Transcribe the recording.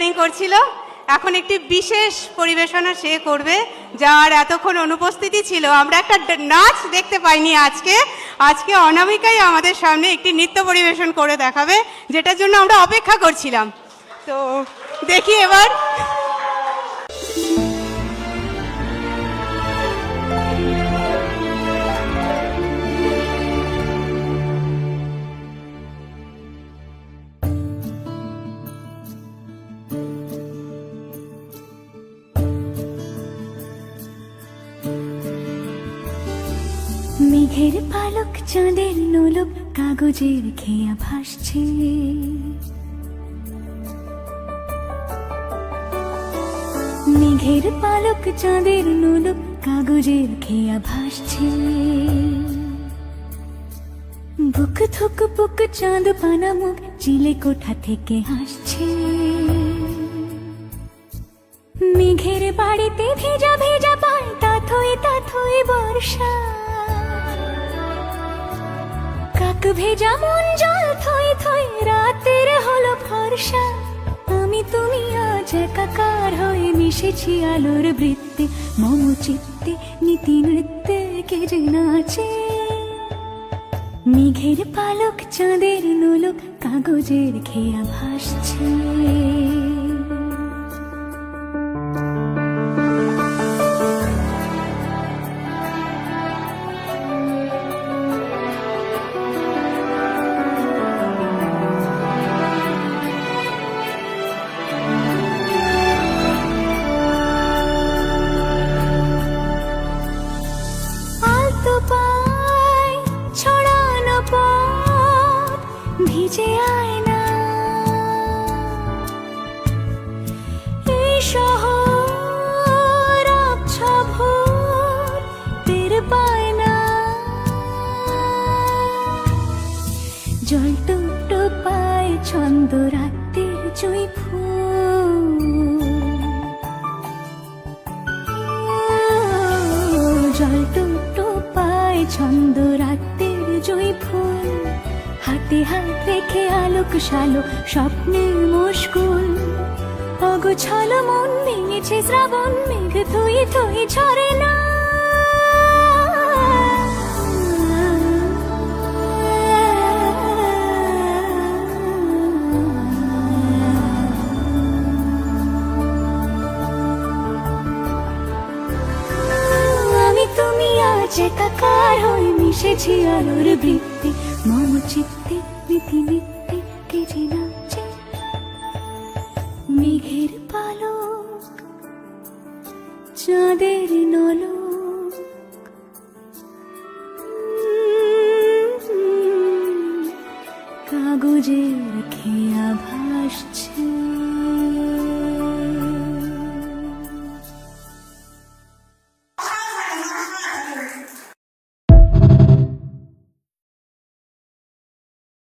Recording করছিল। এখন একটি বিশেষ পরিবেশনা সে করবে, যার এতক্ষণ অনুপস্থিতি ছিল। আমরা একটা নাচ দেখতে পাইনি আজকে। আজকে অনামিকাই আমাদের সামনে একটি নৃত্য পরিবেশন করে দেখাবে, যেটার জন্য আমরা অপেক্ষা করছিলাম। তো দেখি এবার। মেঘের পালক চাঁদের নোলক কাগজের খেয়া ভাসছে, মেঘের পালক চাঁদের নোলক কাগজের খেয়া ভাসছে। বুক থুক বুক চাঁদ পানা মুখ চিলে কোঠা থেকে হাসছে। মেঘের বাড়িতে ভেজা ভেজা পায় তাথই বর্ষা। কাক ভেজা মন জল থই থই রাতের হলো ফর্সা। আমি তুমি আজ একাকার হয়ে মিশেছি আলোর বৃত্তে, মম চিত্তে নীতি নৃত্যে কে যে নাচে। মেঘের পালক চাঁদের নোলক কাগজের খেয়া ভাসছে। ভিজে আয়না এই শহর আবছা ভোর টের পায় না। জল টুকটো পায় ছন্দ রাতের জুঁই ফুল। জল টুকটো পায় ছন্দ রাতের জুঁই ফুল। হাতে হাত রেখে আলোক শালো স্বপ্নের মুশকুল। অগোছালো মন ভেঙেছে শ্রাবণ মেঘ থই থই ঝরে না। আমি তুমি আজ একাকার হয়ে মিশেছি আলোর বৃত্তে, মম চিত্তে নীতি নিত্যে কে যে নাচে। মেঘের পালক চাঁদের নলক কাগজের খেয়া ভাসছে।